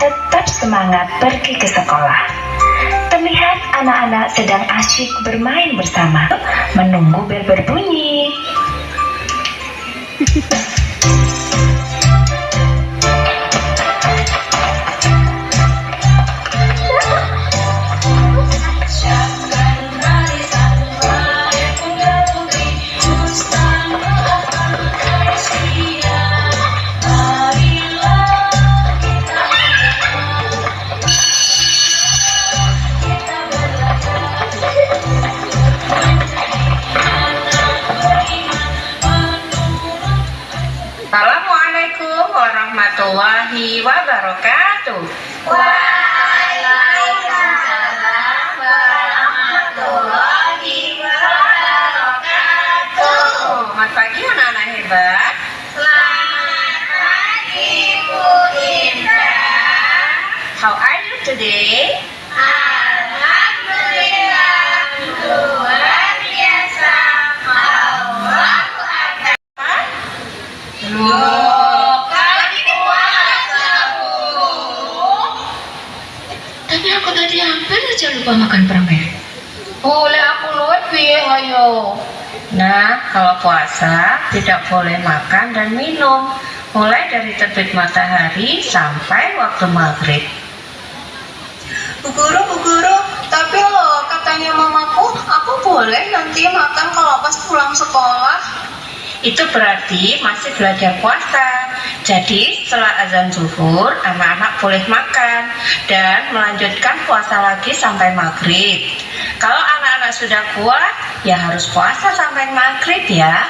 tetap semangat pergi ke sekolah. Terlihat anak-anak sedang asyik bermain bersama, menunggu bel berbunyi. Assalamualaikum warahmatullahi wabarakatuh. Waalaikumsalam warahmatullahi wabarakatuh. Selamat pagi anak-anak hebat. Selamat pagi Bu Indah. How are you today? Alhamdulillah, luar biasa. Allahu Akbar. Bukan puasa, Bu. Tapi aku tadi hampir aja lupa makan permen. Boleh aku lebih, ayo. Nah, kalau puasa tidak boleh makan dan minum mulai dari terbit matahari sampai waktu maghrib. Bu guru, tapi loh katanya mamaku, aku boleh nanti makan kalau pas pulang sekolah. Itu berarti masih belajar puasa. Jadi setelah azan zuhur, anak-anak boleh makan dan melanjutkan puasa lagi sampai maghrib. Kalau anak-anak sudah kuat, ya harus puasa sampai maghrib ya.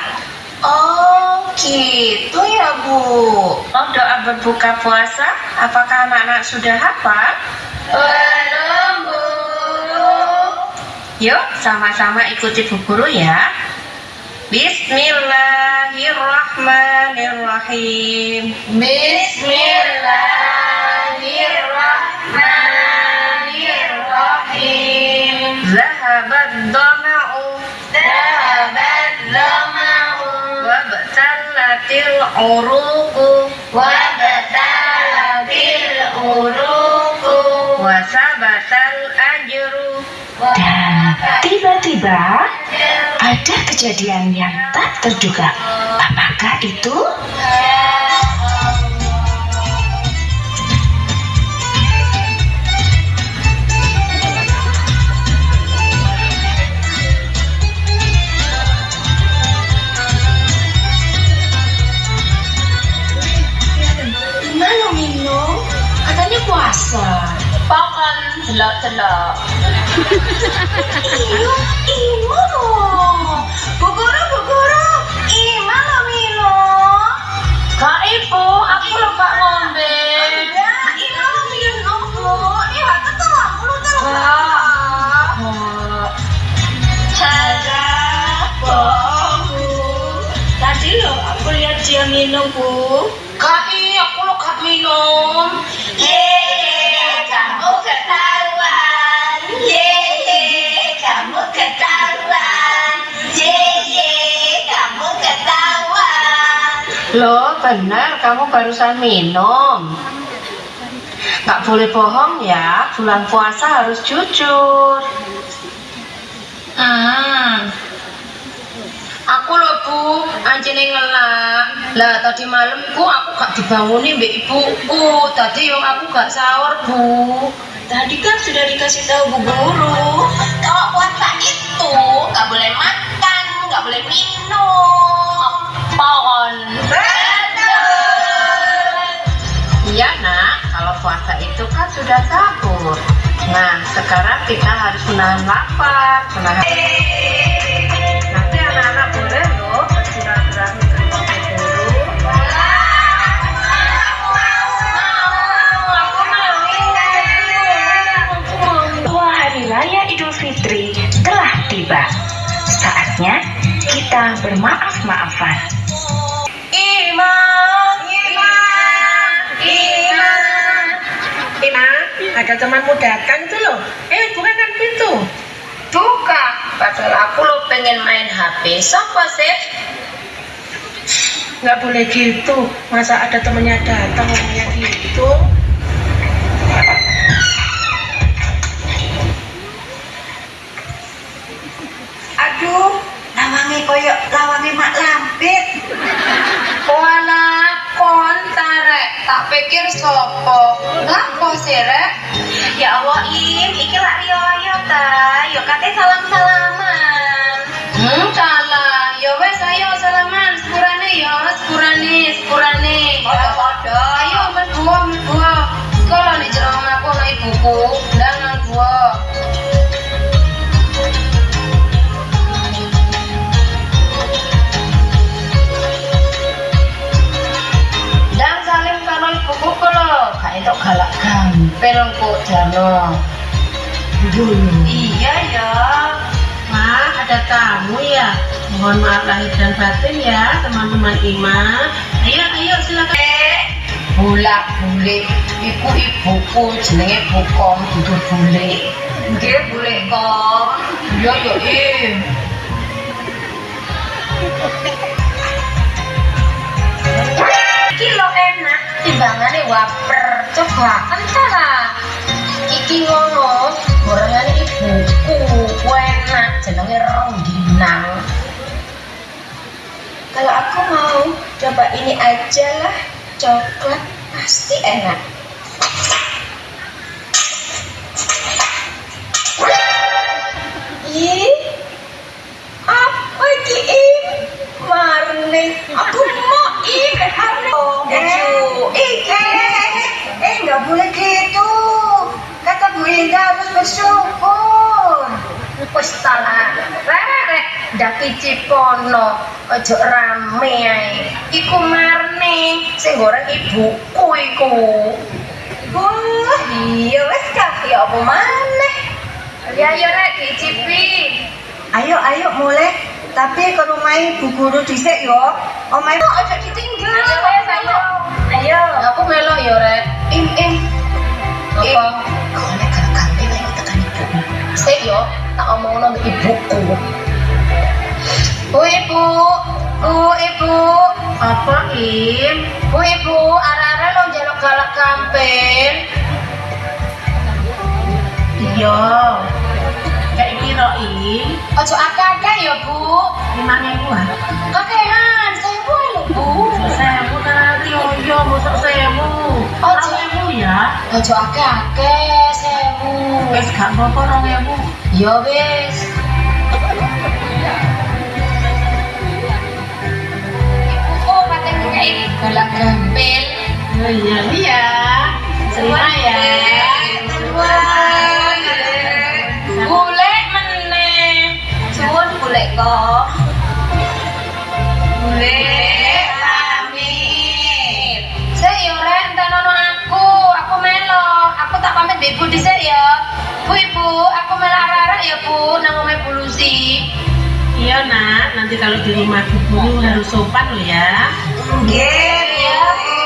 Oh gitu ya Bu. Oh, doa berbuka puasa, apakah anak-anak sudah hafal? Belum, Bu. Yuk, sama-sama ikuti Bu Guru ya. Bismillahirrahmanirrahim. Bismillahirrahmanirrahim. Zahabat dhama'u Dhahabat dhama'u wabtallatil uruqu wabtalatil uruqu wasabatal ajru. Dan tiba-tiba ada kejadian yang tak terduga. Apakah itu? Gimana minum? Katanya puasa. Pakan delok-delok. Ima loh. Bu guru, Ima lo minum. Kak Ibu, aku lupa ngombe. Ya, Ima lo minum Bu. Iya, tetap aku lu terus. Salah bohongku. Tadi loh aku lihat dia minum, Bu. Kak aku lo gak minum. Yeay, kamu ketahuan. Yeay, kamu ketahuan. Yeay, kamu ketahuan. Loh, benar kamu barusan minum. Gak boleh bohong ya, bulan puasa harus jujur. Aku lho Bu, anjene ngelak. Lah tadi malam Bu aku gak dibanguni mbek ibuku. Tadi yo aku gak sahur Bu. Tadi kan sudah dikasih tahu Bu Guru. Kalau puasa itu gak boleh makan, gak boleh minum. Pohon. Iya nak, kalau puasa itu kan sudah sahur. Nah, sekarang kita harus menahan lapar, Nanti anak-anak boleh loh bersilaturahmi ke rumah Bu Guru. Hari Raya Idul Fitri telah tiba. Saatnya kita bermaaf-maafan. Ada teman mudakan tuh loh. Bukakan pintu. Buka, padahal aku lo pengen main HP. Sopo sih? Nggak boleh gitu. Masa ada temennya datang ngomongnya gitu. lawange Mak Lampit. Walah, konta rek. Tak pikir sopo. Lapo sih rek? Ya Allah, iki lak riyo ta. Yo kate salam-salaman. Salah. Ya wes ayo salaman. Sepurane ya, sepurane. Padha-padha. Ayo mlebu. Sekolah di jero omahku ana ibuku. Ndang mlebu. Ndang salim karo ibuku lho. Gak entuk galak gampil kok jano. Iya ya. Ma, ada tamu ya. Mohon maaf lahir dan batin ya, teman-teman Ima. Ayo silakan. Bulak-bulik iku ibuku jenenge Bukom dudu bulik. Nggih, boleh kok. Yo Iki lo enak. timbangane waper. Coba entah. Iki ngono, gorengane ibuku enak jenenge rengginang. Kalau aku mau coba ini aja lah, coklat pasti enak. Ih, apa iki Im? Marne, aku mau Im, Nggak boleh gitu. Kata Bu Indah harus bersyukur. wis salah. Rek, ndak cipono, aja rame ae. Iku marne, sing goreng ibuku iku. Wah, iya wes kaki apa maneh. Ya rek dicipi. Ayo mulai. Tapi kalau main Bu Guru dhisik yo. Omahe aja ditinggal. Ayo. Aku melo ya rek. Apa? Kok nek gampang lagi tekan ibu. Sik yo, tak omongno mbek ibuku. Bu ibu. Apa Im? Bu ibu, arek-arek lo njaluk galak gampil. Iya. Kayak kira Im. Ojo akeh-akeh ya, Bu. 5.000 ah. Kakehan, saya lho, Bu. Sewu tadi yo mosok sewu. Ojo. 2.000 ya. Ojo akeh-akeh, sewu. Wis gak apa-apa 2.000. Ya wis. Ibuku paten ngei galak gampil. Oh iya. Terima ya. Golek meneh. Suwun boleh kok. Golek pamit. Sik yo rek, entenono aku melo. Aku tak pamit mbek Ibu dhisik ya. Bu Ibu, aku melo arek-arek ya Bu nang omahe Bu Lucy. Iya nak, nanti kalau di rumah guru harus sopan loh ya. Nggih, Ya, Bu.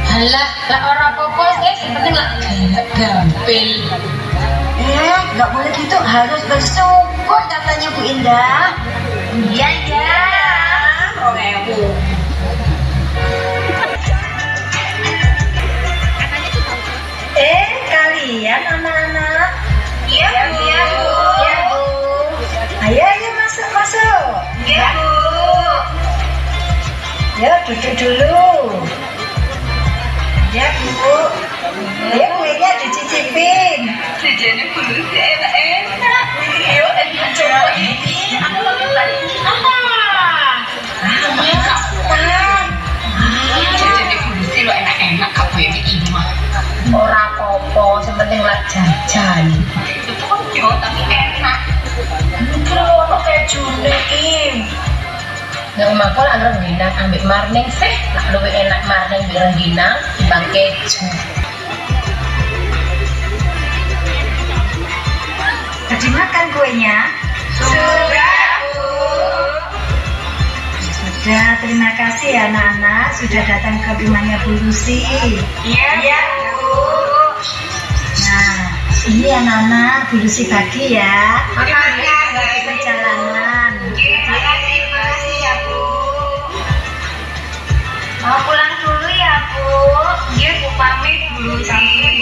Halah, lah ora apa-apa wis penting lah galak gampil. nggak boleh gitu, harus bersyukur katanya Bu Indah. Iya. 2.000. Kalian anak-anak. Iya, Bu. Iya, Bu. Ayo masuk. Iya, Bu. Ya, duduk dulu. Ya, Bu. Ya, kuenya dicicipin. Jajannya dulu enak. Yo, coba ini. Aku mau coba ini. Jajannya dulu sih lo enak-enak kak kayak di Ima. Ora apa-apa, sing penting lah jajan. Itu kok yo tapi enak. Mikir ono kejune Im. Nek omahku lak rengginang ambek marning sih, lak luwih enak marning mbek rengginang timbang keju. Udah dimakan kuenya? Sudah, Bu. Sudah, terima kasih ya anak-anak sudah datang ke rumahnya Bu Lucy. Iya, Bu. Nah, Iya Nana, bulusi pagi ya. Makasih Lagi perjalanan. makasih ya Bu. Mau pulang dulu ya Bu. Iya Bu, pamit dulu sih.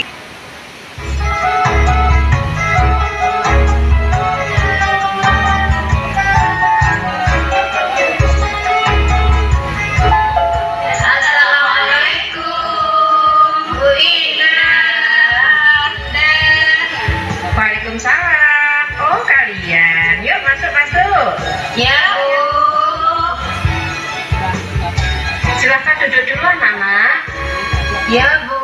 Assalamualaikum Bu Indah. Waalaikumsalam. Oh kalian, yuk masuk. Ya Bu. Silakan duduk dulu anak-anak. Ya Bu.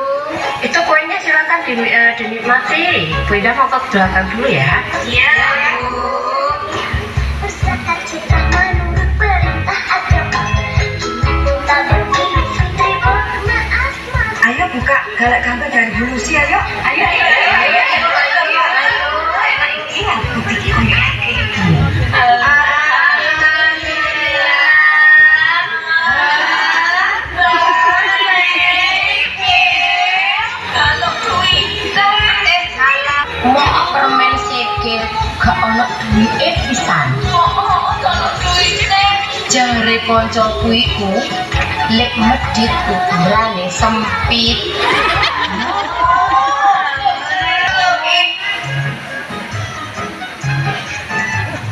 Itu kuenya silakan dinikmati. Bu Indah mau ke belakang dulu ya. Ya Bu. Bersakat cinta menurut perintah agama. Kita berhidup fitri bermaaf maaf. Ayo buka galak gambar dari bulusi ayo. Ayo. Iya, bukti Mau permen sikit, gak ono duit pisan. Jare koncoku iku lek medit ukurannya sempit.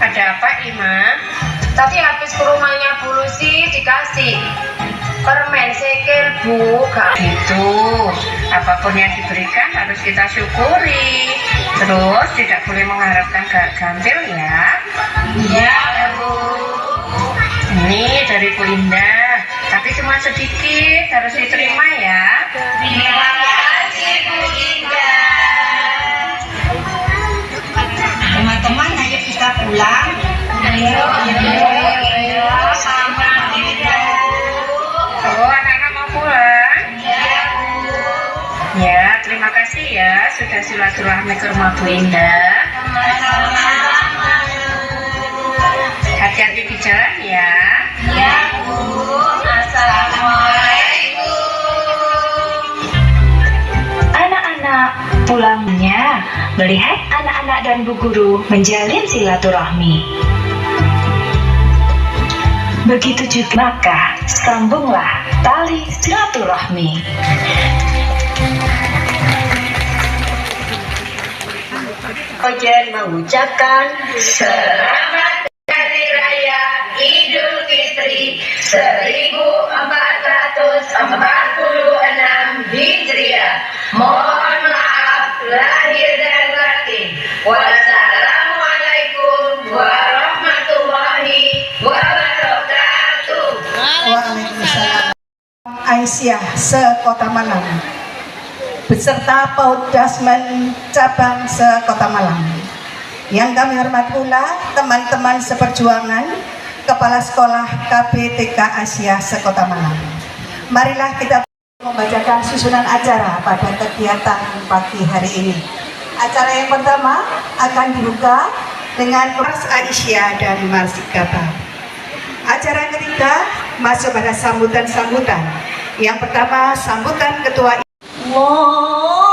Ada apa Ima? Tadi habis ke rumahnya Bulusi dikasih permen sikil Bu, gak Itu, apapun yang diberikan harus kita syukuri. Terus tidak boleh mengharapkan gak gantil ya. ya Bu. Ini dari Bu Indah, tapi cuma sedikit, harus diterima ya. Terima kasih Bu Indah. Teman-teman, ayo kita pulang. Ayo sama Indah. Oh, anak-anak mau pulang? Ya Bu. Ya, terima kasih ya sudah silaturahmi ke rumah Bu Indah. Sama-sama. Hati-hati di jalan ya. Ya Bu. Assalamualaikum. Anak-anak pulangnya melihat anak-anak dan bu guru menjalin silaturahmi. Begitu juga maka sambunglah tali silaturahmi. Ojen mengucapkan Selamat Hari Raya Idul Fitri 1446 Hijriah. Mohon maaf lahir dan batin. Wassalamualaikum warahmatullahi wabarakatuh. Waalaikumsalam. Aisyah sekota Malang beserta PAUD Dasmen cabang sekota Malang. Yang kami hormati pula teman-teman seperjuangan Kepala Sekolah KBTK Asia sekota Malang. Marilah kita membacakan susunan acara pada kegiatan pagi hari ini. Acara yang pertama akan dibuka dengan Mars Aisyah dan Mars Gaba. Acara yang ketiga masuk pada sambutan-sambutan. Yang pertama sambutan Ketua ذنوبهم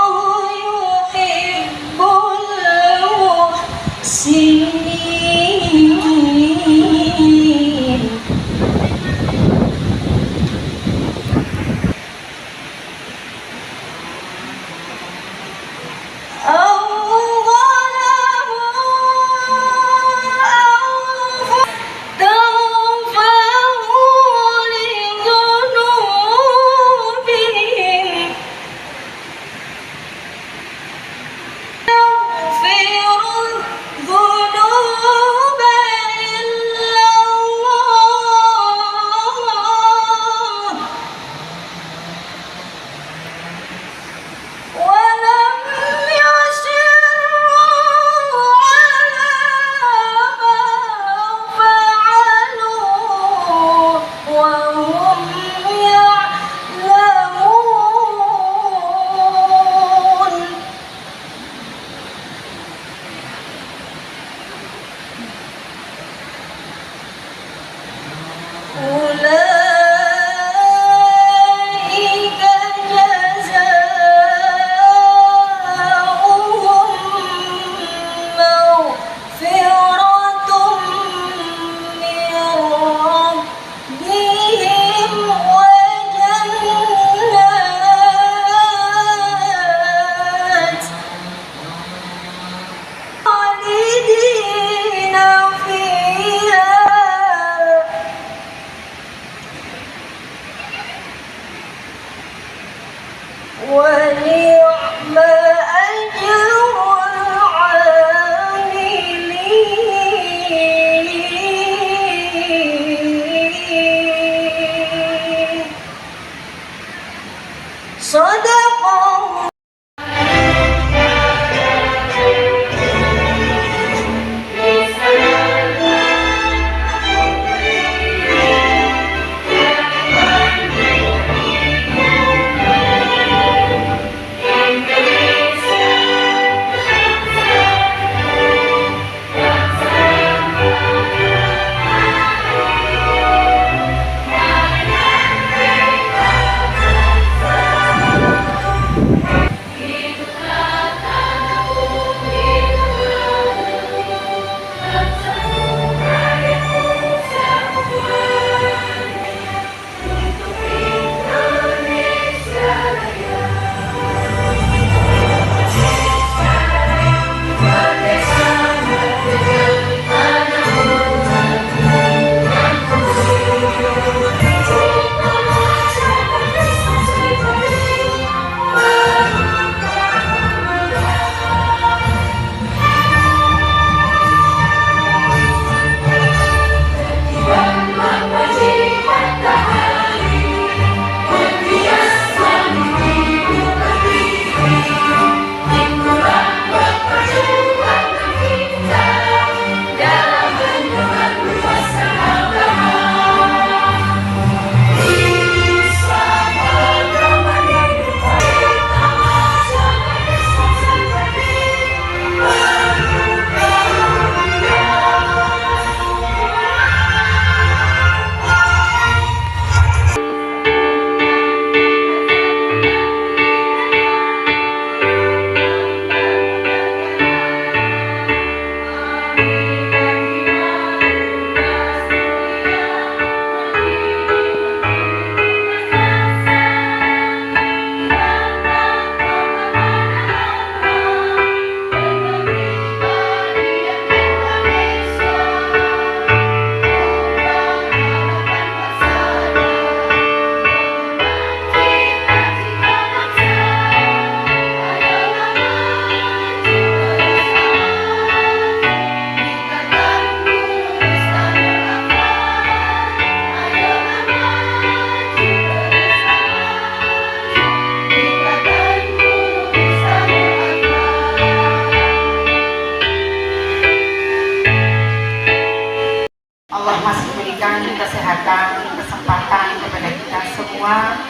bersama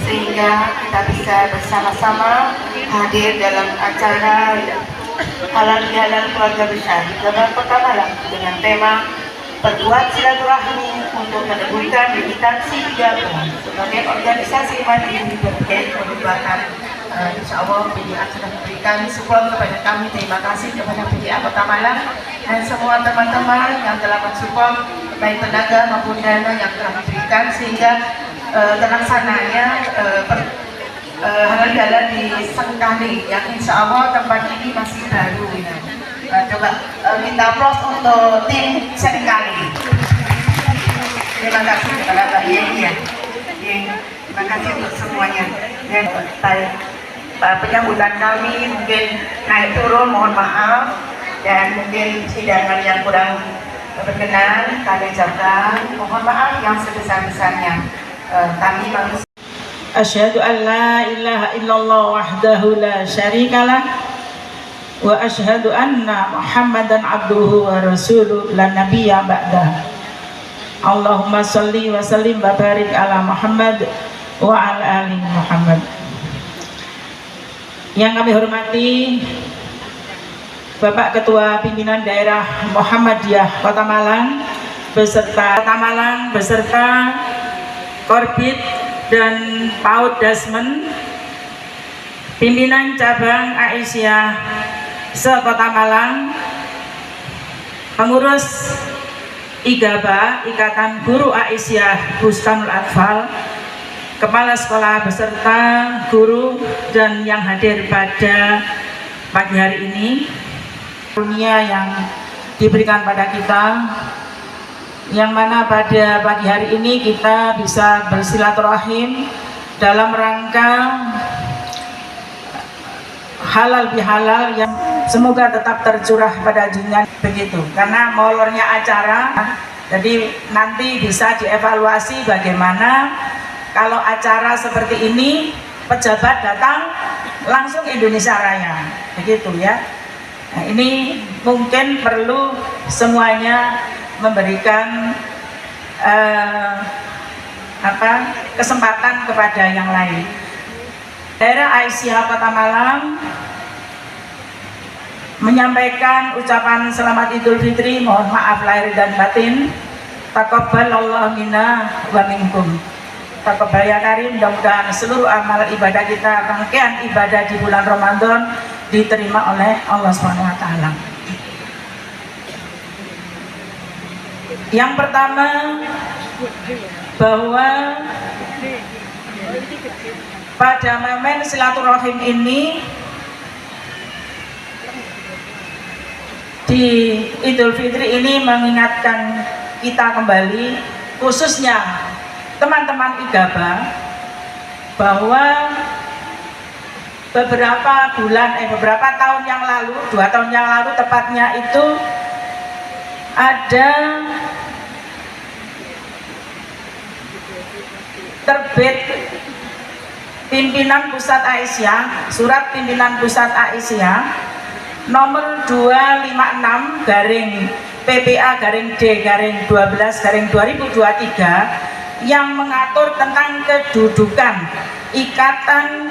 sehingga kita bisa bersama-sama hadir dalam acara halal bihalal keluarga besar Gabar Kota Malang dengan tema Perkuat Silaturahmi untuk meneguhkan militansi IGABA sebagai organisasi mandiri berbagai keberatan. Insya Allah PDA sudah memberikan support kepada kami. Terima kasih kepada PDA Kota Malang dan semua teman-teman yang telah mensupport baik tenaga maupun dana yang telah diberikan sehingga terlaksananya halal bihalal di Sengkali yang insya Allah tempat ini masih baru. Coba minta aplaus untuk tim Sengkali. Terima kasih kepada Mbak Yeni. Terima kasih untuk semuanya. Dan penyambutan kami mungkin naik turun, mohon maaf, dan mungkin hidangan yang kurang berkenan kami ucapkan mohon maaf yang sebesar-besarnya. Kami manusia. Asyhadu an la ilaha illallah wahdahu la syarikalah wa asyhadu anna Muhammadan abduhu wa rasuluh la nabiyya ba'dah. Allahumma shalli wa sallim wa barik ala Muhammad wa ala ali Muhammad. Yang kami hormati Bapak Ketua Pimpinan Daerah Muhammadiyah Kota Malang beserta Korbit dan PAUD Dasmen, Pimpinan Cabang Aisyah se-Kota Malang, pengurus IGABA Ikatan Guru Aisyah Bustanul Atfal, Kepala Sekolah beserta guru dan yang hadir pada pagi hari ini, dunia yang diberikan pada kita, yang mana pada pagi hari ini kita bisa bersilaturahim dalam rangka halal bihalal yang semoga tetap tercurah pada junjungan begitu. Karena molornya acara, jadi nanti bisa dievaluasi bagaimana kalau acara seperti ini pejabat datang langsung Indonesia Raya, begitu ya. Nah, ini mungkin perlu semuanya memberikan kesempatan kepada yang lain. Daerah Aisyah Kota Malang menyampaikan ucapan selamat Idul Fitri, mohon maaf lahir dan batin. Taqabbalallahu minna wa minkum. Taqabbal ya karim, mudah-mudahan seluruh amal ibadah kita, rangkaian ibadah di bulan Ramadan diterima oleh Allah SWT. Yang pertama, bahwa pada momen silaturahim ini di Idul Fitri ini mengingatkan kita kembali, khususnya teman-teman IGABA, bahwa beberapa tahun yang lalu, 2 tahun yang lalu tepatnya, itu ada terbit pimpinan pusat Aisyah, surat pimpinan pusat Aisyah nomor 256 PPA-D-12-2023 yang mengatur tentang kedudukan ikatan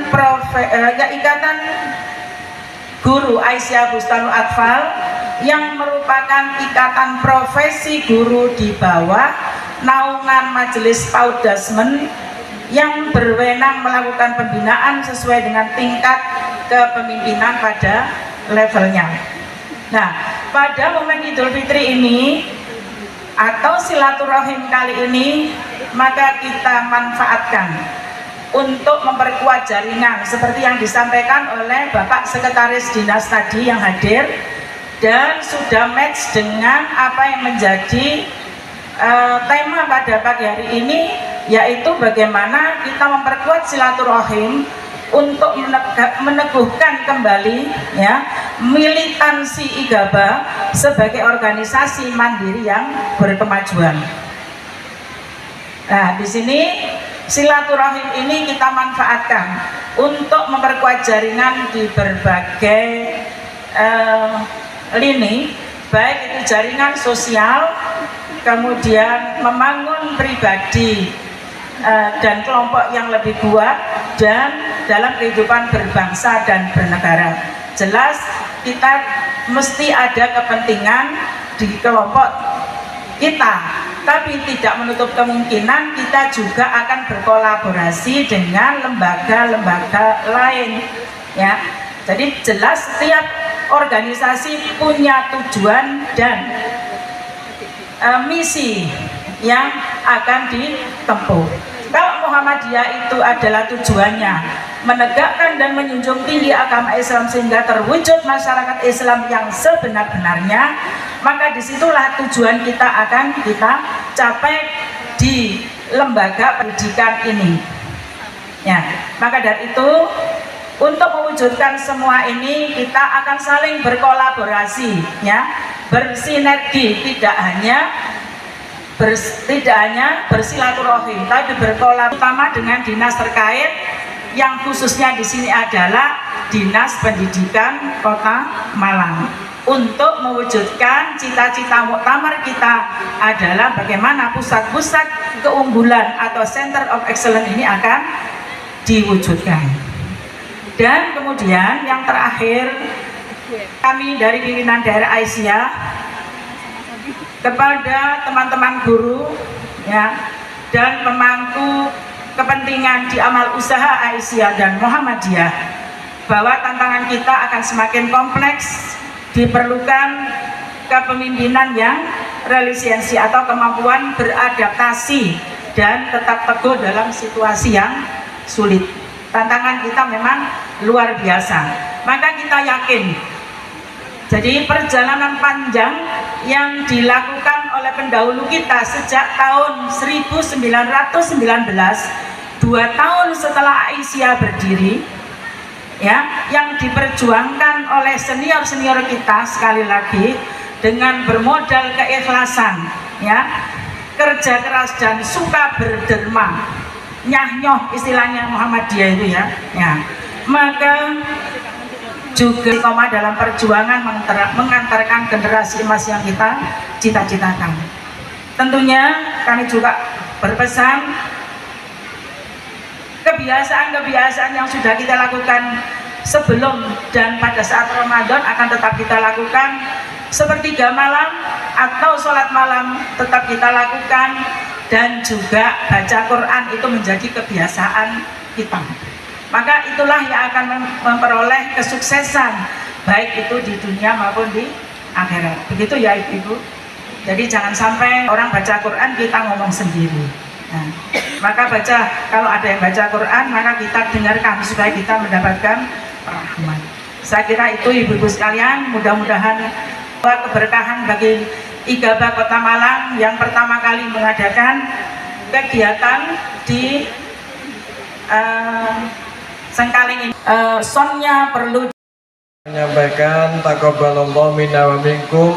guru Aisyah Bustanul Atfal yang merupakan ikatan profesi guru di bawah naungan Majelis PAUD Dasmen yang berwenang melakukan pembinaan sesuai dengan tingkat kepemimpinan pada levelnya. Nah, pada momen Idul Fitri ini atau silaturahim kali ini, maka kita manfaatkan untuk memperkuat jaringan seperti yang disampaikan oleh Bapak Sekretaris Dinas tadi yang hadir, dan sudah match dengan apa yang menjadi tema pada pagi hari ini, yaitu bagaimana kita memperkuat silaturahim untuk meneguhkan kembali ya militansi IGABA sebagai organisasi mandiri yang berkemajuan. Nah, di sini silaturahim ini kita manfaatkan untuk memperkuat jaringan di berbagai lini, baik itu jaringan sosial, kemudian membangun pribadi dan kelompok yang lebih kuat dan dalam kehidupan berbangsa dan bernegara. Jelas kita mesti ada kepentingan di kelompok kita, tapi tidak menutup kemungkinan kita juga akan berkolaborasi dengan lembaga-lembaga lain, ya. Jadi jelas setiap organisasi punya tujuan dan misi yang akan ditempuh. Kalau Muhammadiyah itu adalah tujuannya menegakkan dan menjunjung tinggi agama Islam sehingga terwujud masyarakat Islam yang sebenar-benarnya, maka disitulah tujuan kita akan kita capai di lembaga pendidikan ini. Ya, maka dari itu untuk mewujudkan semua ini kita akan saling berkolaborasi, ya, bersinergi, tidak hanya bersilaturahim, tapi berkolaborasi utama dengan dinas terkait, yang khususnya di sini adalah Dinas Pendidikan Kota Malang. Untuk mewujudkan cita-cita muktamar kita adalah bagaimana pusat-pusat keunggulan atau Center of Excellence ini akan diwujudkan. Dan kemudian yang terakhir, kami dari pimpinan daerah Aisyah kepada teman-teman guru, ya, dan pemangku kepentingan di amal usaha Aisyah dan Muhammadiyah, bahwa tantangan kita akan semakin kompleks, diperlukan kepemimpinan yang resiliensi atau kemampuan beradaptasi dan tetap teguh dalam situasi yang sulit. Tantangan kita memang luar biasa, maka kita yakin. Jadi perjalanan panjang yang dilakukan oleh pendahulu kita sejak tahun 1919, 2 tahun setelah Aisyah berdiri, ya, yang diperjuangkan oleh senior-senior kita sekali lagi dengan bermodal keikhlasan, ya, kerja keras dan suka berderma, nyah-nyoh istilahnya Muhammadiyah itu, ya, ya. Maka juga koma dalam perjuangan mengantarkan generasi emas yang kita cita-citakan. Tentunya kami juga berpesan kebiasaan-kebiasaan yang sudah kita lakukan sebelum dan pada saat Ramadan akan tetap kita lakukan. Sepertiga malam atau sholat malam tetap kita lakukan, dan juga baca Quran itu menjadi kebiasaan kita. Maka itulah yang akan memperoleh kesuksesan, baik itu di dunia maupun di akhirat. Begitu ya Ibu. Jadi jangan sampai orang baca Quran kita ngomong sendiri. Nah, maka kalau ada yang baca Quran, maka kita dengarkan supaya kita mendapatkan rahmat. Saya kira itu Ibu-ibu sekalian, mudah-mudahan keberkahan bagi IGABA Kota Malang yang pertama kali mengadakan kegiatan di Sengkaling ini. Sonnya perlu menyampaikan taqabbalallahu minna wa minkum.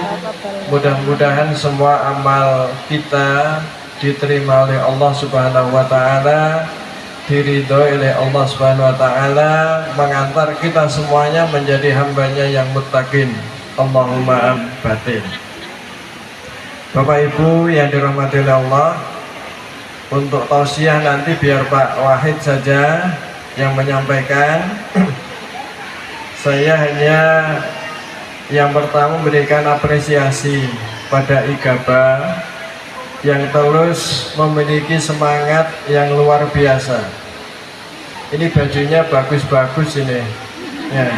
Mudah-mudahan semua amal kita diterima oleh Allah Subhanahu wa taala, diridhoi oleh Allah Subhanahu wa taala, mengantar kita semuanya menjadi hambanya yang muttaqin. Allahumma batin. Bapak Ibu yang dirahmati oleh Allah, untuk tausiah nanti biar Pak Wahid saja yang menyampaikan. Saya hanya yang pertama memberikan apresiasi pada IGABA yang terus memiliki semangat yang luar biasa. Ini bajunya bagus-bagus ini, ya,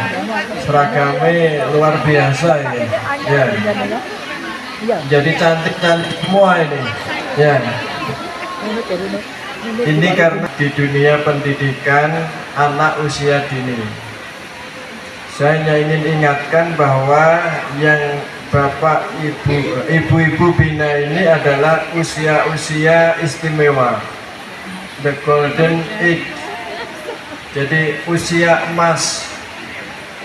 seragamnya luar biasa ini, ya. Jadi cantik-cantik semua ini, ya. Ini karena di dunia pendidikan anak usia dini. Saya hanya ingin ingatkan bahwa yang Bapak Ibu-ibu bina ini adalah usia-usia istimewa, the golden age. Jadi usia emas.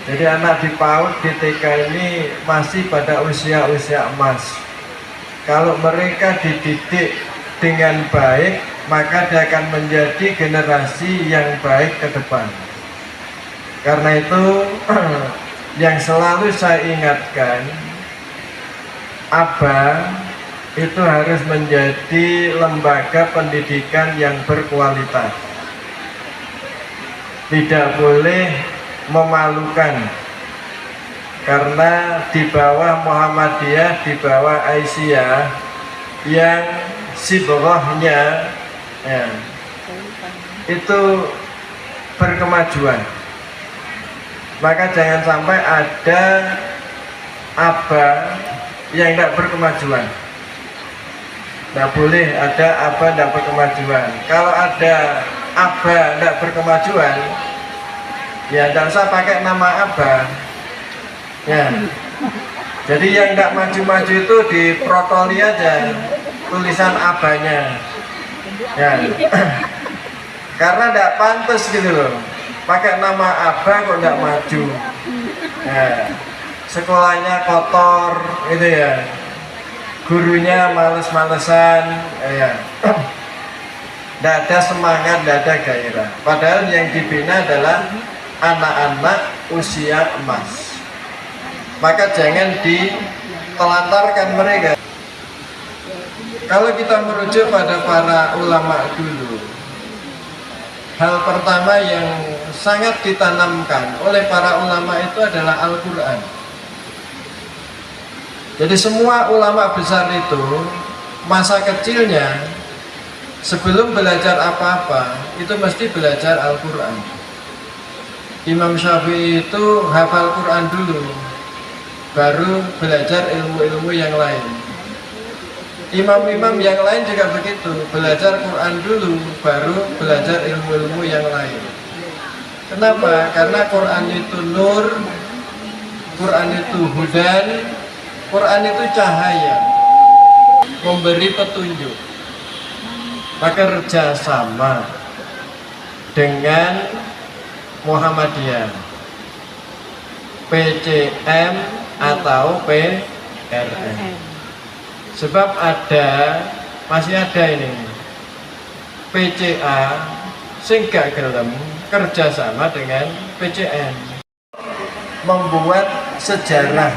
Jadi anak di PAUD, di TK ini masih pada usia-usia emas. Kalau mereka dididik dengan baik, maka dia akan menjadi generasi yang baik ke depan. Karena itu yang selalu saya ingatkan, Abah itu harus menjadi lembaga pendidikan yang berkualitas. Tidak boleh memalukan, karena di bawah Muhammadiyah, di bawah Aisyah yang sibrohnya ya, itu berkemajuan, maka jangan sampai ada aba yang tidak berkemajuan. Tidak boleh ada aba tidak berkemajuan. Kalau ada aba tidak berkemajuan, ya tidak usah pakai nama aba ya. Jadi yang tidak maju-maju itu diprotoli aja tulisan abanya ya. Karena tidak pantas gitu loh, pakai nama aba kok tidak maju ya. Sekolahnya kotor gitu ya, gurunya males-malesan ya. Tidak ada semangat, tidak ada gairah. Padahal yang dibina adalah anak-anak usia emas. Maka jangan ditelantarkan mereka. Kalau kita merujuk pada para ulama dulu, hal pertama yang sangat ditanamkan oleh para ulama itu adalah Al-Quran. Jadi semua ulama besar itu masa kecilnya sebelum belajar apa-apa itu mesti belajar Al-Quran. Imam Syafi'i itu hafal Quran dulu, baru belajar ilmu-ilmu yang lain. Imam-imam yang lain juga begitu, belajar Quran dulu, baru belajar ilmu-ilmu yang lain. Kenapa? Karena Quran itu nur, Quran itu hudan, Quran itu cahaya, memberi petunjuk. Maka kerjasama dengan Muhammadiyah, PCM atau PRM. Sebab masih ada ini PCA sing gak gelem kerjasama dengan PCM, membuat sejarah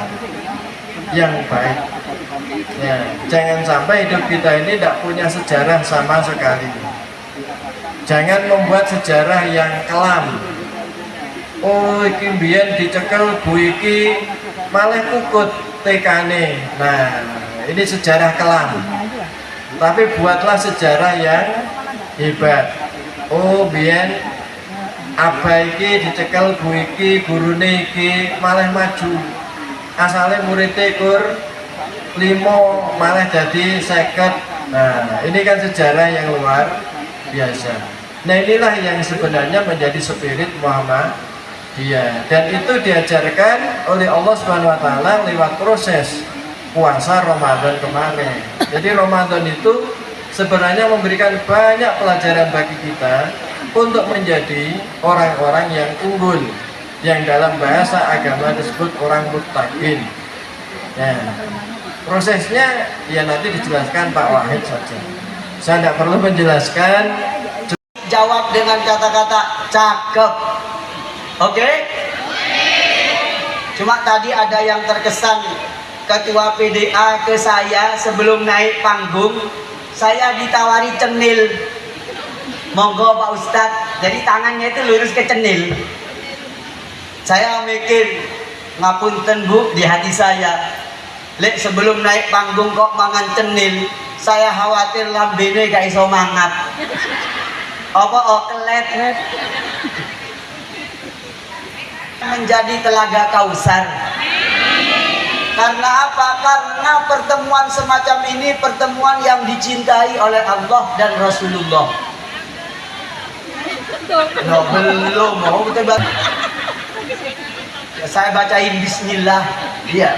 yang baik ya. Jangan sampai hidup kita ini tidak punya sejarah sama sekali. Jangan membuat sejarah yang kelam. Oh iki mbiyen dicekel bu iki malah kukut tekane. Nah, ini sejarah kelam. Tapi buatlah sejarah yang hebat. Oh biyen aba iki dicekel bu iki, gurune iki malah maju. Asalnya muridnya kur 5 malah jadi 50. Nah ini kan sejarah yang luar biasa. Nah inilah yang sebenarnya menjadi spirit Muhammadiyah, dan itu diajarkan oleh Allah Subhanahu Wa Taala lewat proses puasa Ramadan kemarin. Jadi Ramadan itu sebenarnya memberikan banyak pelajaran bagi kita untuk menjadi orang-orang yang unggul, yang dalam bahasa agama disebut orang muttaqin. Ya, prosesnya ya nanti dijelaskan Pak Wahid saja. Saya tidak perlu menjelaskan. Jawab dengan kata-kata cakep. Oke? Cuma tadi ada yang terkesan, ketua PDA ke saya sebelum naik panggung, saya ditawari cenil. Monggo Pak Ustadz, jadi tangannya itu lurus ke cenil. Saya mikir, ngapunten Bu, di hati saya, lek sebelum naik panggung kok mangan cenil, saya khawatir lambene gak iso mangat. Apa kelet menjadi telaga Kausar. Karena apa? Karena pertemuan semacam ini pertemuan yang dicintai oleh Allah dan Rasulullah. No, belum mau betul. Ya, saya bacain Bismillah. Ya,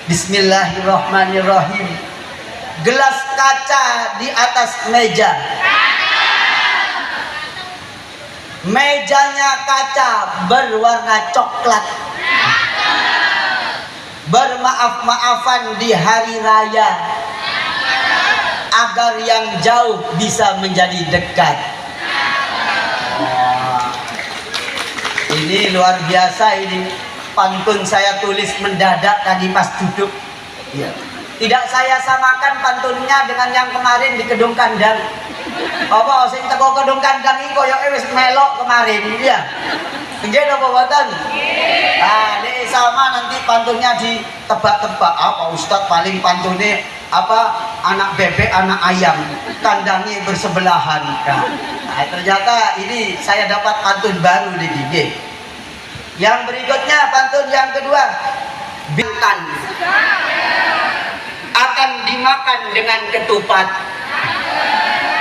Bismillahirrahmanirrahim. Gelas kaca di atas meja. Mejanya kaca berwarna coklat. Bermaaf-maafan di hari raya agar yang jauh bisa menjadi dekat. Ini luar biasa ini. Pantun saya tulis mendadak tadi pas duduk. Ya. Tidak saya samakan pantunnya dengan yang kemarin di Kedung Kandang. Apa sing teko Kedung Kandang iki koyoke wis melok kemarin ya. Nggih napa mboten? Nggih. Nah, ini sama nanti pantunnya ditebak-tebak. Apa Ustaz paling pantunnya apa anak bebek anak ayam kandangnya bersebelahan. Nah, ternyata ini saya dapat pantun baru di gigi. Yang berikutnya pantun yang kedua. Bintang akan dimakan dengan ketupat.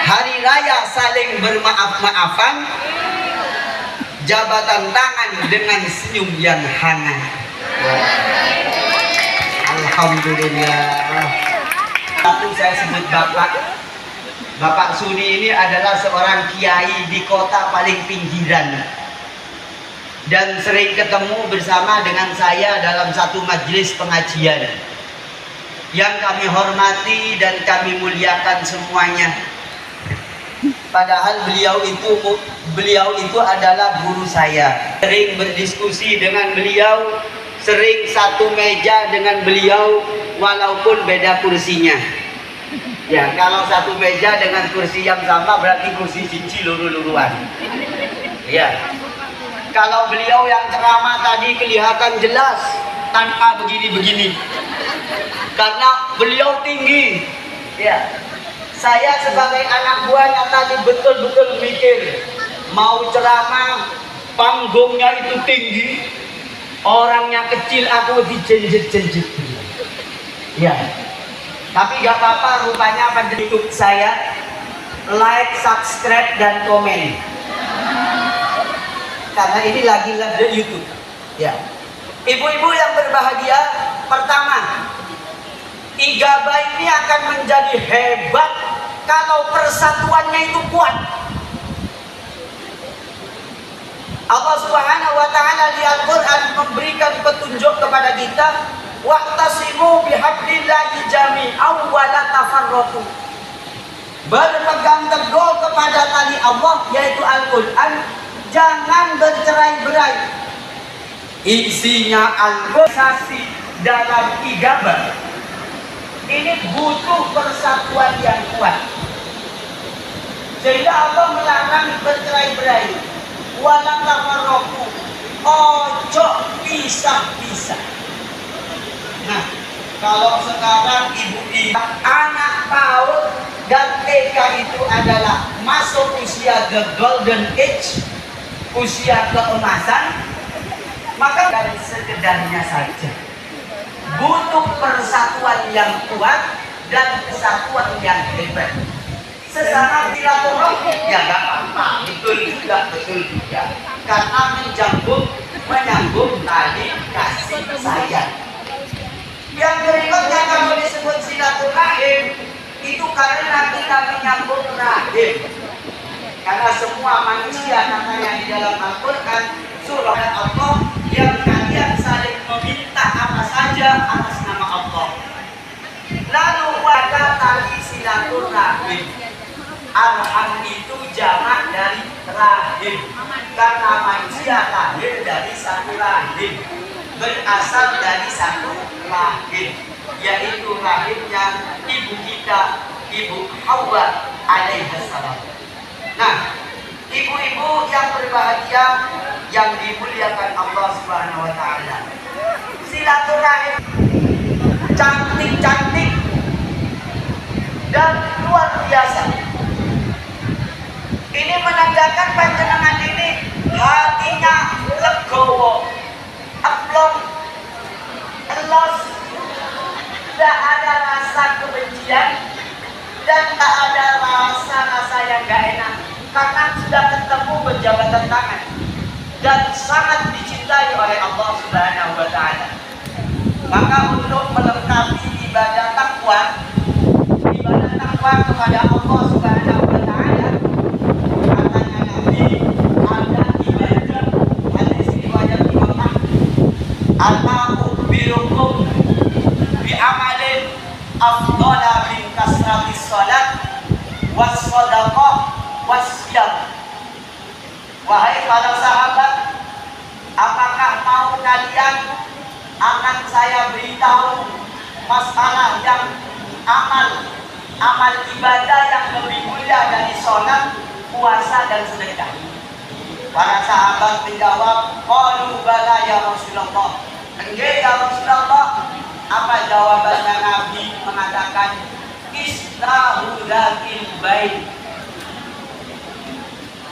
Hari raya saling bermaaf-maafan. Jabatan tangan dengan senyum yang hangat. Alhamdulillah. Satu saya sebut Bapak Suni ini adalah seorang kiai di kota paling pinggiran dan sering ketemu bersama dengan saya dalam satu majelis pengajian yang kami hormati dan kami muliakan semuanya. Padahal beliau itu adalah guru saya. Sering berdiskusi dengan beliau, sering satu meja dengan beliau walaupun beda kursinya. Ya, kalau satu meja dengan kursi yang sama berarti kursi cici luru-luruan. Ya. Kalau beliau yang ceramah tadi kelihatan jelas tanpa begini-begini. Karena beliau tinggi. Ya. Saya sebagai anak buahnya tadi betul-betul mikir mau ceramah panggungnya itu tinggi, orangnya kecil, aku dijenjet-jenjet. Ya, tapi gak apa-apa, rupanya pada YouTube saya like, subscribe dan komen. Karena ini lagi live di YouTube. Ya, ibu-ibu yang berbahagia, pertama, Igaba ini akan menjadi hebat kalau persatuannya itu kuat. Allah Subhanahu wa taala di Al-Qur'an memberikan petunjuk kepada kita, wa'tasimu bihablillahi jami'an wa la tafarraqu. Berpegang teguh kepada tali Allah yaitu Al-Qur'an, jangan bercerai-berai. Isinya organisasi dalam Igaba ini butuh persatuan yang kuat. Sehingga Allah melarang bercerai-berai. Wala tafarraqu. Ojo pisah-pisah. Nah, kalau sekarang ibu-ibu anak PAUD dan TK itu adalah masuk usia the golden age, usia keemasan, maka dari sekedarnya saja butuh persatuan yang kuat dan kesatuan yang hebat. Sesama silaturahmi ya nggak apa-apa, betul juga, karena menyambung tali kasih sayang. Yang berikutnya kalau disebut silaturahim itu karena kita menyambung rahim. Karena semua manusia katanya di dalam Al-Quran surah Allah yang kalian saling meminta apa saja atas nama Allah. Lalu pada tali silaturahim, arham itu jamak dari rahim, karena manusia lahir dari satu rahim, berasal dari satu rahim, yaitu rahimnya ibu kita, Ibu Hawa alaihissalam. Nah, ibu-ibu yang berbahagia yang dimuliakan Allah Subhanahu wa taala, silaturahim cantik-cantik dan luar biasa. Ini menandakan panjenengan ini hatinya legowo, aplom, elos, tidak ada rasa kebencian dan tak ada rasa yang gak enak, karena sudah ketemu berjabatan tangan dan sangat dicintai oleh Allah Subhanahu wa taala. Maka untuk melengkapi ibadah takwa kepada Allah Subhanahu wa taala, katanya Nabi, ada ibadah hadis riwayat Imam Ahmad, ana ukhbirukum bi amalin afdala min kasratis salat was sadaqah was siyam. Wahai para sahabat, apakah mau kalian akan saya beritahu masalah yang amal ibadah yang lebih mulia dari sholat, puasa dan sedekah. Para sahabat menjawab, qalu bala ya Rasulullah. Enggak ya Rasulullah. Apa jawabannya Nabi mengatakan, islahu dzatil bain.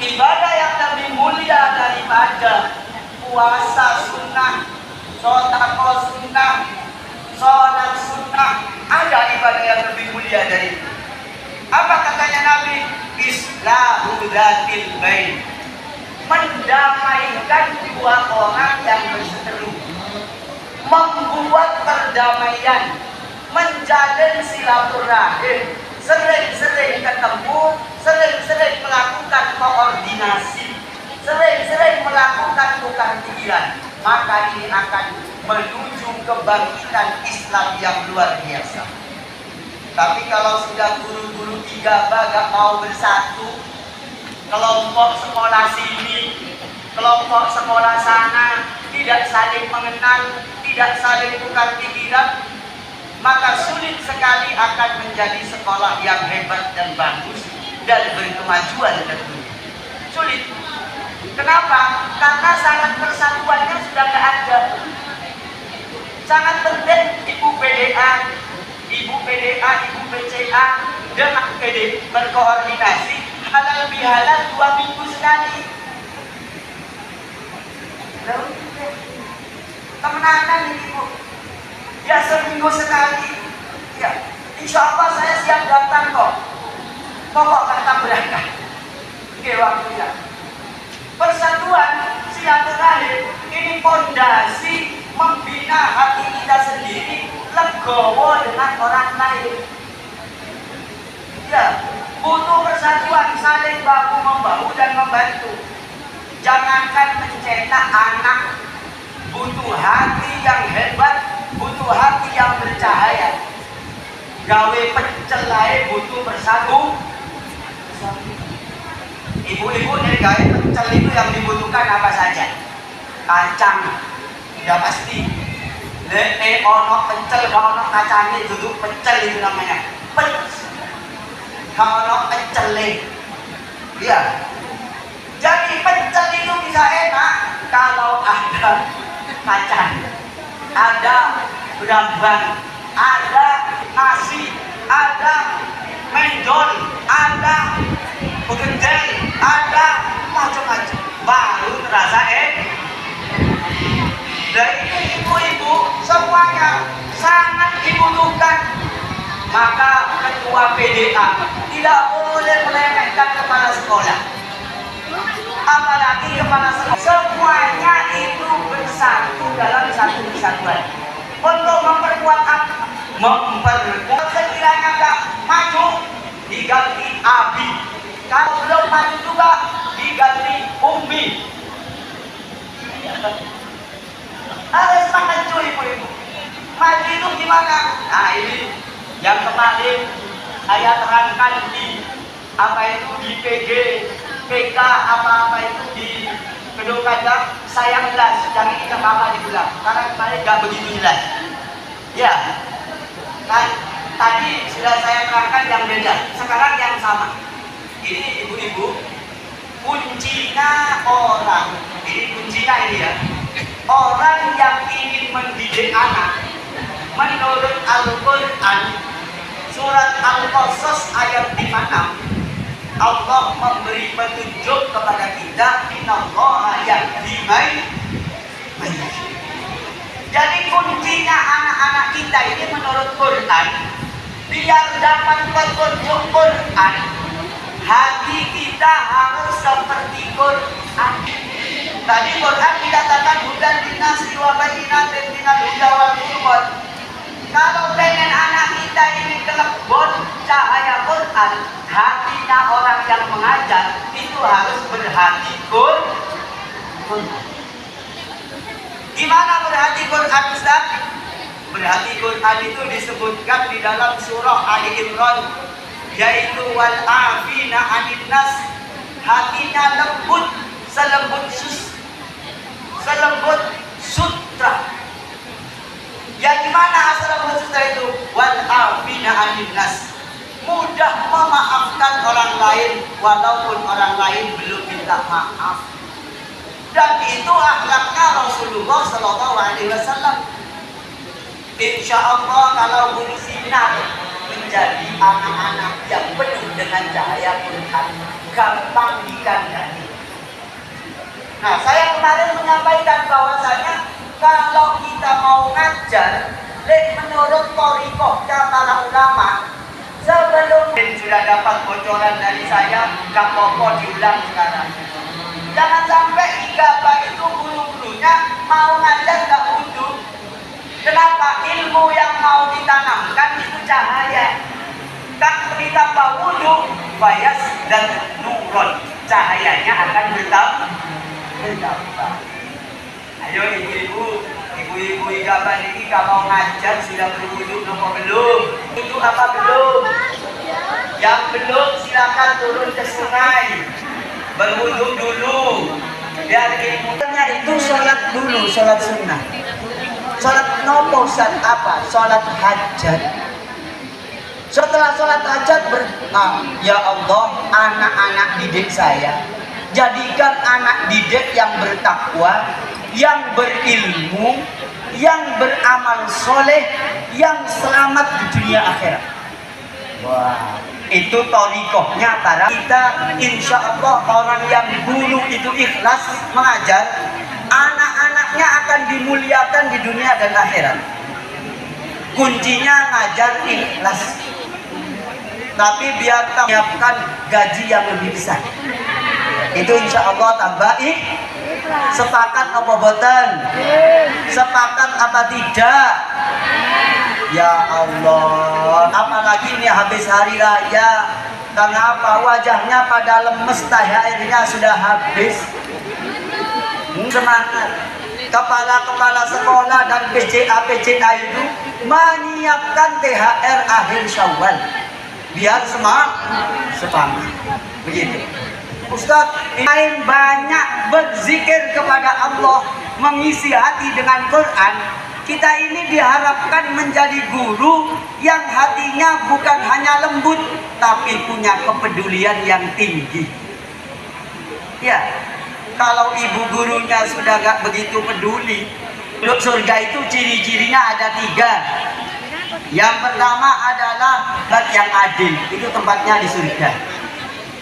Ibadah yang lebih mulia daripada puasa sunnah, sedekah sunnah, sholat sunnah, ada ibadah yang lebih mulia dari itu. Apa katanya Nabi? Islahu dzatil bain. Mendamaikan dua orang yang berseteru, membuat perdamaian, menjalin silaturahim, sering-sering ketemu, sering-sering melakukan koordinasi, sering-sering melakukan tukar pikiran, maka ini akan menuju kebangkitan Islam yang luar biasa. Tapi kalau sudah guru-guru tiga gak mau bersatu, kelompok sekolah sini, kelompok sekolah sana, tidak saling mengenal, tidak saling tukar pikiran, maka sulit sekali akan menjadi sekolah yang hebat dan bagus dan berkemajuan tentunya. Sulit. Kenapa? Karena syarat persatuannya sudah tidak ada. Sangat penting ibu PDA, ibu PCA dengan PD berkoordinasi halal bihalal 2 minggu sekali. Temenanan ini Bu. Ya seminggu sekali. Ya, insya Allah saya siap datang kok. Pokok kata berangkat. Oke waktunya. Persatuan silaturahim ini fondasi membina hati kita sendiri, legowo dengan orang lain. Ya, butuh persatuan, saling bahu membahu dan membantu. Jangankan mencetak anak, butuh hati yang hebat, butuh hati yang bercahaya. Gawe pecel lain butuh bersatu. Ibu-ibu nih gawe pecel itu yang dibutuhkan apa saja? Kacang, udah pasti. Ono pecel, ono kacangnya duduk pecel itu namanya. Kalau pecel, ya. Jadi pecel itu bisa enak kalau ada kacang, ada berambang, ada nasi, ada menjol, ada begedel, ada macam-macam, baru terasa dari ibu-ibu semuanya sangat dibutuhkan. Maka ketua PDA tidak boleh meremehkan kepala sekolah, apalagi kepala sekolah. Semuanya itu bersatu dalam satu kesatuan untuk memperkuat sekiranya nggak maju diganti Abi, kalau belum maju juga diganti Umi. Harus semangat cuy ibu-ibu. Maju itu gimana? Nah ini yang kemarin saya terangkan di di PG, PK apa itu di Kedung Kajang, saya jelas, jangan kita apa dibilang, karena kemarin nggak begitu jelas. Ya, kan tadi sudah saya terangkan yang beda, sekarang yang sama. Ini ibu-ibu, kuncinya orang, ini kuncinya ini ya, orang yang ingin mendidik anak menurut Al-Quran surat Al-Qasas ayat 56, Allah memberi petunjuk kepada kita, innallaha yahdi man yasha. Jadi kuncinya anak-anak kita ini menurut Quran, biar dapat petunjuk Quran, hati kita harus seperti Quran. Tadi Quran dikatakan hudan linasi wa bayyinatin minal huda wal furqan. Kalau pengen anak kita ini kelebon cahaya Quran, hatinya orang yang mengajar itu harus berhati Quran. Gimana berhati Quran Ustaz? Berhati Quran itu disebutkan di dalam surah Ali Imran, yaitu wal afina 'anil nas, hatinya lembut selembut sutra. Ya gimana asal lembut sutra itu? ikhlas, mudah memaafkan orang lain walaupun orang lain belum minta maaf. Dan itu akhlaknya Rasulullah Shallallahu Alaihi Wasallam. Insya Allah kalau guru sinar menjadi anak-anak yang penuh dengan cahaya Quran, gampang dikandani. Nah, saya kemarin menyampaikan bahwasanya kalau kita mau ngajar, menurut thariqahnya para ulama, sebelum sudah dapat bocoran dari saya, gak apa-apa diulang sekarang. Jangan sampai igabah itu guru-gurunya mau ngajar gak wudu. Kenapa? Ilmu yang mau ditanamkan itu cahaya. Kan ditambah wudu, bayas dan nurun, cahayanya akan bertambah. Ayo ibu-ibu igabah ini kalau ngajar sudah berwudu apa belum? Itu apa belum? Yang belum silakan turun ke sungai, berwudu dulu. Biar ilmunya itu sholat dulu, sholat sunnah. Sholat nopo saat apa? Sholat hajat. Setelah sholat hajat ya Allah, anak-anak didik saya, jadikan anak didik yang bertakwa, yang berilmu, yang beramal soleh, yang selamat di dunia akhirat. Wah, itu thariqahnya para kita. Insya Allah orang yang dulu itu ikhlas mengajar, anak-anaknya akan dimuliakan di dunia dan akhirat. Kuncinya ngajar ikhlas. Tapi biar menyiapkan gaji yang lebih besar. Itu insya Allah tambah sepakat apa boten? Sepakat apa tidak? Ya Allah, apalagi ini habis hari raya. Karena apa? Wajahnya pada lemes, THR-nya sudah habis. Semangat. Kepala-kepala sekolah dan PCA itu menyiapkan THR akhir Syawal. Biar semangat. Begitu. Ustaz, main banyak berzikir kepada Allah, mengisi hati dengan Quran. Kita ini diharapkan menjadi guru yang hatinya bukan hanya lembut, tapi punya kepedulian yang tinggi. Ya, kalau ibu gurunya sudah gak begitu peduli, surga itu ciri-cirinya ada 3. Yang pertama adalah tempat yang adil, itu tempatnya di surga.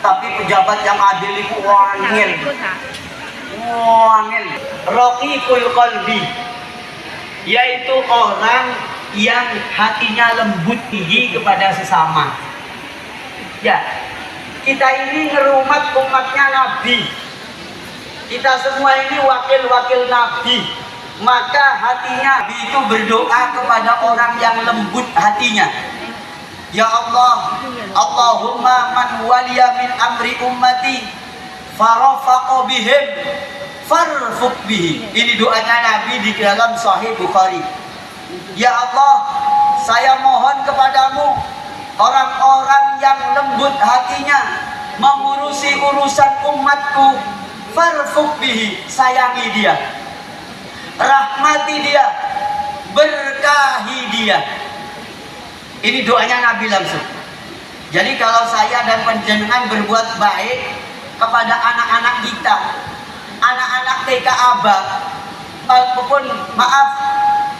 Tapi pejabat yang adil itu wangil. Raqiqul qalbi, yaitu orang yang hatinya lembut tinggi kepada sesama. Ya, kita ini ngerumat umatnya Nabi. Kita semua ini wakil-wakil Nabi. Maka hatinya Nabi itu berdoa kepada orang yang lembut hatinya. Ya Allah, Allahumma man waliya min amri ummati farafaqa bihim farfuq bihi. Ini doanya Nabi di dalam Sahih Bukhari. Ya Allah, saya mohon kepadamu, orang-orang yang lembut hatinya mengurusi urusan umatku, farfuq bihi, sayangi dia, rahmati dia, berkahi dia. Ini doanya Nabi langsung. Jadi kalau saya dan panjenengan berbuat baik kepada anak-anak kita, anak-anak TK Aba, walaupun maaf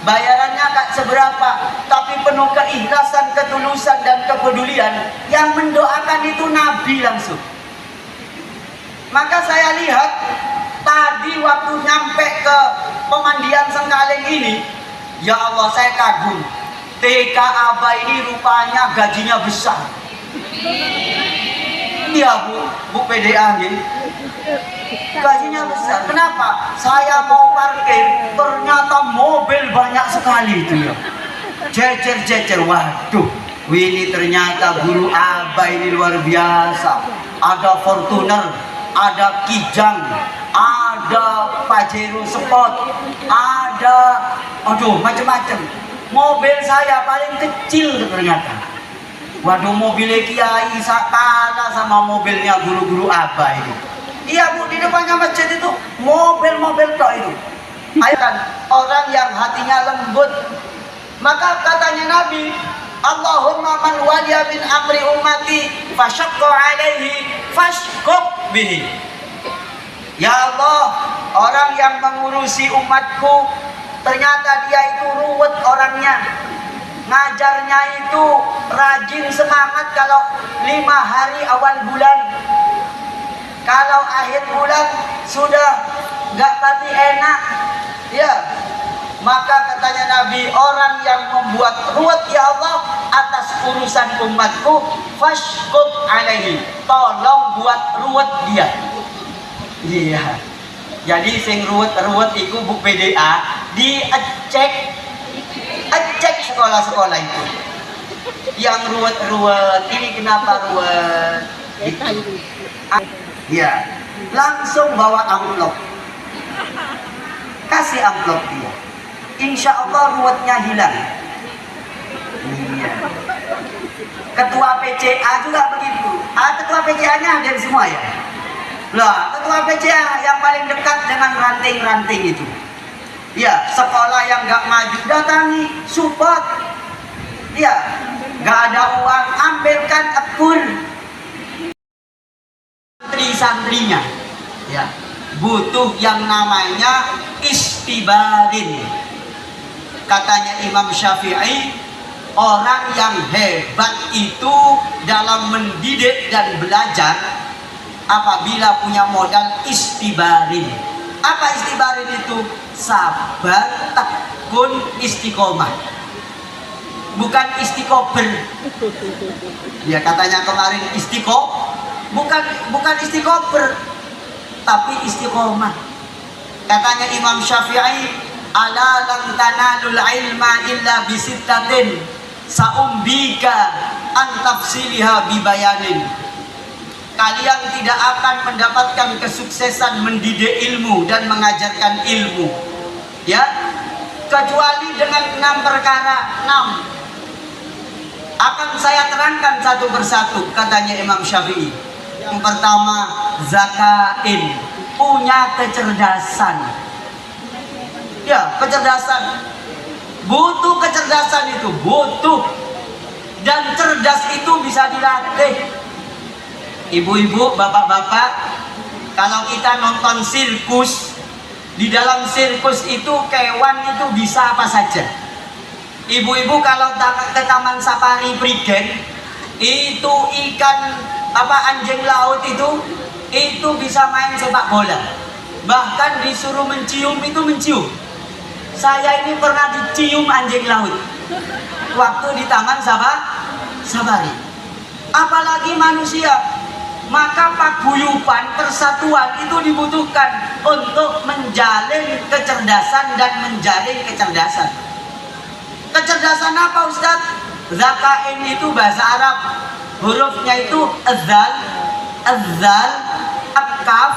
bayarannya gak seberapa, tapi penuh keikhlasan, ketulusan dan kepedulian, yang mendoakan itu Nabi langsung. Maka saya lihat tadi waktu nyampe ke pemandian Sengkaleng ini, ya Allah saya kagum. TK Aba ini rupanya gajinya besar. Iya Bu PDA ini gajinya besar. Kenapa? Saya mau parkir, ternyata mobil banyak sekali itu ya. Jejer-jejer, waduh. Ini ternyata guru Aba ini luar biasa. Ada Fortuner, ada Kijang, ada Pajero Sport, ada macam-macam. Mobil saya paling kecil ternyata. Waduh, mobilnya Kiai kalah sama mobilnya guru-guru Aba itu. Iya Bu, di depannya masjid itu mobil-mobil tok itu. Ayo kan, orang yang hatinya lembut. Maka katanya Nabi, Allahumma man waliya min amri ummati fasyaqqa alaihi fashquq bihi. Ya Allah, orang yang mengurusi umatku ternyata dia itu ruwet orangnya, ngajarnya itu rajin semangat kalau 5 hari awal bulan, kalau akhir bulan sudah gak pati enak ya. Maka katanya Nabi, orang yang membuat ruwet ya Allah atas urusan umatku, fashquq alaihi, tolong buat ruwet dia. Iya. Jadi sing ruwet-ruwet iku Bu PDA diecek sekolah-sekolah itu. Yang ruwet-ruwet, ini kenapa ruwet? Ya, langsung bawa amplop. Kasih amplop dia. Insya Allah ruwetnya hilang. Iya. Ketua PCA juga begitu. Ketua PCA-nya ada semua ya. Lah, ketua PCA yang paling dekat dengan ranting-ranting itu. Ya, sekolah yang nggak maju datangi, support. Ya, nggak ada uang, ambilkan akun. Santri-santrinya, ya, butuh yang namanya istibarin. Katanya Imam Syafi'i, orang yang hebat itu dalam mendidik dan belajar apabila punya modal istibarin. Apa istibarin itu? Sabar, tekun, istiqomah. Bukan istiqober. Ya katanya kemarin bukan istiqober, tapi istiqomah. Katanya Imam Syafi'i, ala lam tanalul ilma illa bisittatin saumbika an tafsiliha bibayanin. Kalian tidak akan mendapatkan kesuksesan mendidik ilmu dan mengajarkan ilmu, ya, kecuali dengan 6 perkara. 6 akan saya terangkan satu persatu, katanya Imam Syafi'i. Yang pertama, zakain, punya kecerdasan. Ya, kecerdasan. Butuh kecerdasan itu, butuh. Dan cerdas itu bisa dilatih. Ibu-ibu, bapak-bapak, kalau kita nonton sirkus, di dalam sirkus itu kewan itu bisa apa saja. Ibu-ibu kalau ke Taman Safari Prigen, itu ikan anjing laut itu bisa main sepak bola. Bahkan disuruh mencium itu mencium. Saya ini pernah dicium anjing laut waktu di Taman Safari. Apalagi manusia. Maka paguyuban, persatuan itu dibutuhkan untuk menjalin kecerdasan dan menjalin kecerdasan. Kecerdasan apa Ustadz? Zakain itu bahasa Arab, hurufnya itu azal, akaf,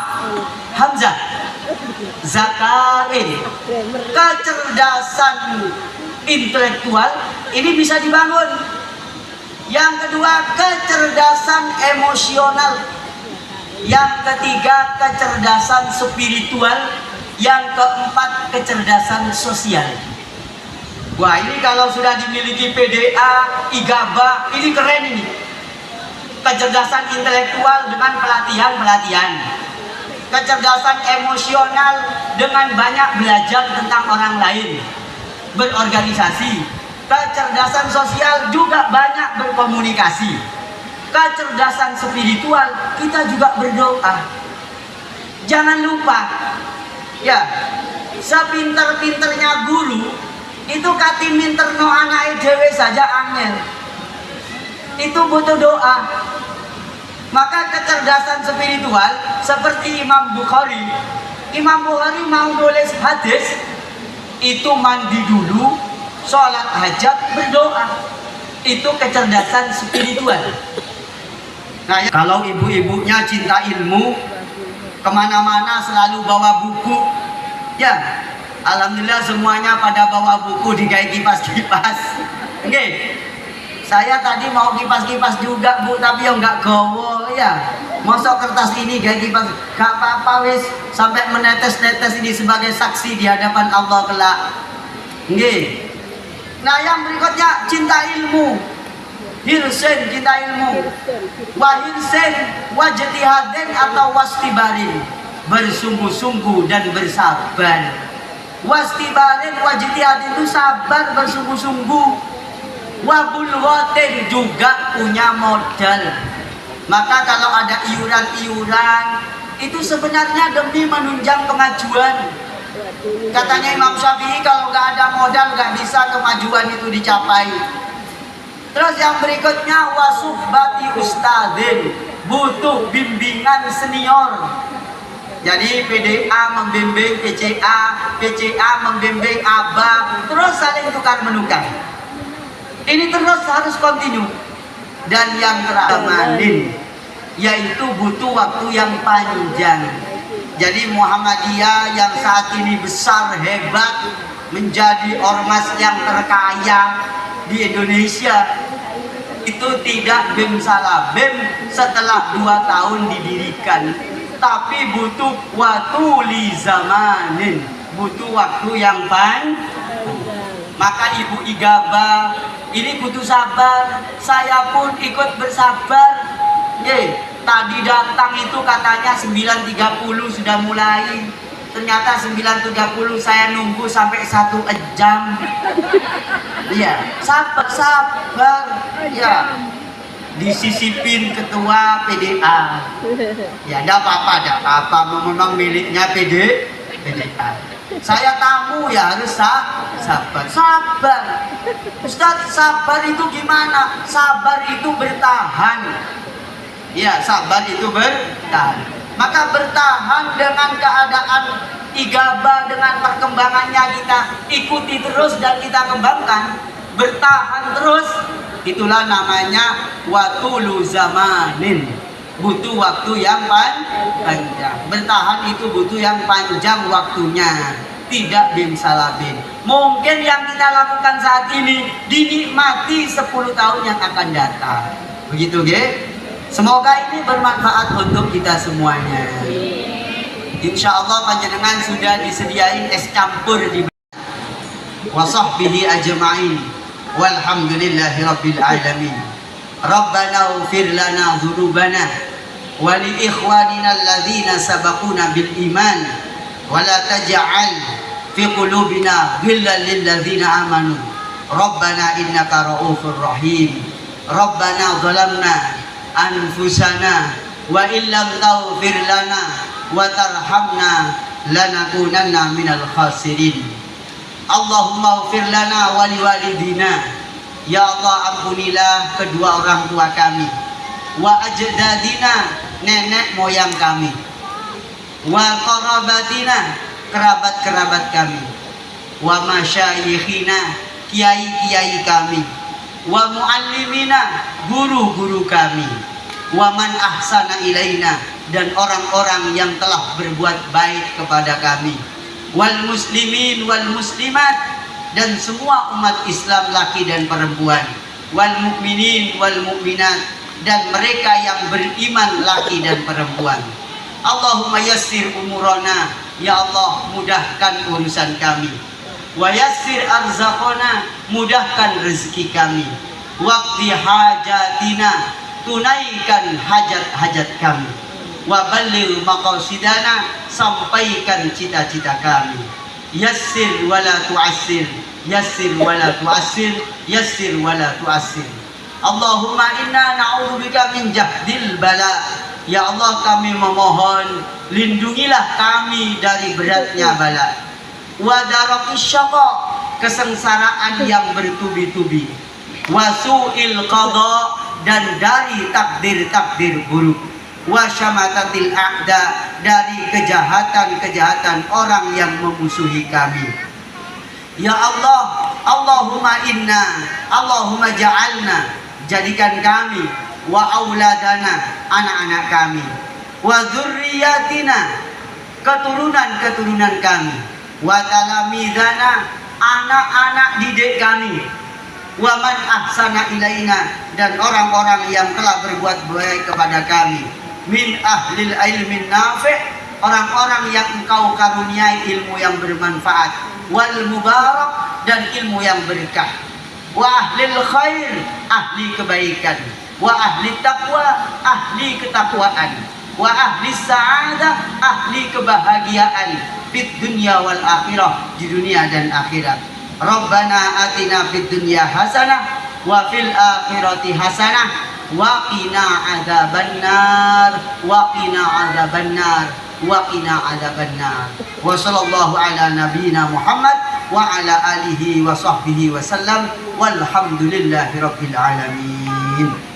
hamzah. Zakain, kecerdasan intelektual ini bisa dibangun. Yang kedua, kecerdasan emosional. Yang ketiga, kecerdasan spiritual. Yang keempat, kecerdasan sosial. Wah, ini kalau sudah dimiliki PDA, IGABA, ini keren ini. Kecerdasan intelektual dengan pelatihan-pelatihan. Kecerdasan emosional dengan banyak belajar tentang orang lain, berorganisasi. Kecerdasan sosial juga banyak berkomunikasi. Kecerdasan spiritual, kita juga berdoa. Jangan lupa, ya, sepinter-pinternya guru itu kati minterno anake dhewe saja angel. Itu butuh doa. Maka kecerdasan spiritual seperti Imam Bukhari mau nulis hadis itu mandi dulu, sholat hajat, berdoa. Itu kecerdasan spiritual. Nah, kalau ibu-ibunya cinta ilmu, kemana-mana selalu bawa buku, ya, alhamdulillah semuanya pada bawa buku digawe kipas-kipas. Oke, saya tadi mau kipas-kipas juga Bu, tapi yang nggak gowo ya. Mosok kertas ini gawe kipas, gak apa-apa wis, sampai menetes-netes ini sebagai saksi di hadapan Allah kelak. Oke. Nah, yang berikutnya cinta ilmu. hirsen cinta ilmu, wa hirsen wajtihadin atau wastibarin, bersungguh-sungguh dan bersabar. Wastibarin wajtihadin itu sabar bersungguh-sungguh. Wabulwatin juga punya modal. Maka kalau ada iuran-iuran itu sebenarnya demi menunjang kemajuan. Katanya Imam Syafi'i, kalau nggak ada modal nggak bisa kemajuan itu dicapai. Terus yang berikutnya wasubati ustadzin, butuh bimbingan senior. Jadi PDA membimbing PCA, PCA membimbing ABA, terus saling tukar menukar. Ini terus harus kontinu. Dan yang terakhir, yaitu butuh waktu yang panjang. Jadi Muhammadiyah yang saat ini besar, hebat, menjadi ormas yang terkaya di Indonesia, itu tidak bim salah bim setelah 2 tahun didirikan, tapi butuh waktu li zamanin, butuh waktu yang panjang. Maka Ibu Igaba ini butuh sabar, saya pun ikut bersabar. Tadi datang itu katanya 9.30 sudah mulai, ternyata 9.30 saya nunggu sampai 1 jam. Iya, sabar, ya. Disisipin ketua PDA. Ya, enggak apa-apa, memang miliknya PDA. Saya tamu ya harus sabar. Ustadz, sabar itu gimana? Sabar itu bertahan. Ya, sabar itu bertahan. Maka bertahan dengan keadaan Igaba, dengan perkembangannya kita ikuti terus dan kita kembangkan. Bertahan terus, itulah namanya watulu zamanin. Butuh waktu yang panjang. Bertahan itu butuh yang panjang waktunya, tidak bim salabin. Mungkin yang kita lakukan saat ini dinikmati 10 tahun yang akan datang. Begitu, Semoga ini bermanfaat untuk kita semuanya. Insya Allah panjenengan sudah disediain es campur di wasahbihi ajma'in. Walhamdulillahi rabbil alamin. Rabbana ighfir lana dzunubana wa li ikhwanina alladzina sabaquna bil iman wa la taj'al fi qulubina ghillan lil ladzina amanu. Rabbana innaka ra'ufur rahim. Rabbana zalamna anfusana wa illam taghfir lana wa tarhamna lanakunanna minal khasirin. Allahumma ighfir lana wa liwalidina. Ya Allah, ampunilah kedua orang tua kami, wa ajdadina, nenek moyang kami, wa qarabatina, kerabat-kerabat kami, wa masyayikhina, kiai-kiai kami, wa muallimina, guru-guru kami, wa man ahsana ilaina, dan orang-orang yang telah berbuat baik kepada kami, wal muslimin wal muslimat, dan semua umat Islam laki dan perempuan, wal mukminin wal mukminat, dan mereka yang beriman laki dan perempuan. Allahumma yassir umurana, ya Allah mudahkan urusan kami, wa yassir arzaqana, mudahkan rezeki kami, waqti hajatina, tunaikan hajat-hajat kami, wa balligh maqasidana, sampaikan cita-cita kami. Yassir wala tu'assir, yassir wala tu'assir, yassir wala tu'assir. Allahumma inna na'udzubika min jahdil bala. Ya Allah, kami memohon lindungilah kami dari beratnya bala. Wa darakis syaqa, kesengsaraan yang bertubi-tubi. Wa su'il qada, dan dari takdir-takdir buruk. Wa syamatatil a'da, dari kejahatan-kejahatan orang yang memusuhi kami. Ya Allah, Allahumma inna, Allahumma ja'alna, jadikan kami, wa auladana, anak-anak kami, wa dzurriyyatina, keturunan-keturunan kami, wa talamidana, anak-anak didik kami, wa man ahsana ilaina, dan orang-orang yang telah berbuat baik kepada kami, min ahlil ilmin nafi', orang-orang yang engkau karuniai ilmu yang bermanfaat, wal mubarak, dan ilmu yang berkah. wa ahlil khair, ahli kebaikan, wa ahli taqwa, ahli ketakwaan, wa ahli sa'adah, ahli kebahagiaan fid dunya wal akhirah, di dunia dan akhirat. Rabbana atina fid dunya hasanah wa fil akhirati hasanah wa qina adzabannar wa qina adzabannar wa qina adzabannar. Wa sallallahu ala nabiyyina Muhammad wa ala alihi wa sahbihi wa sallam walhamdulillahi rabbil alamin.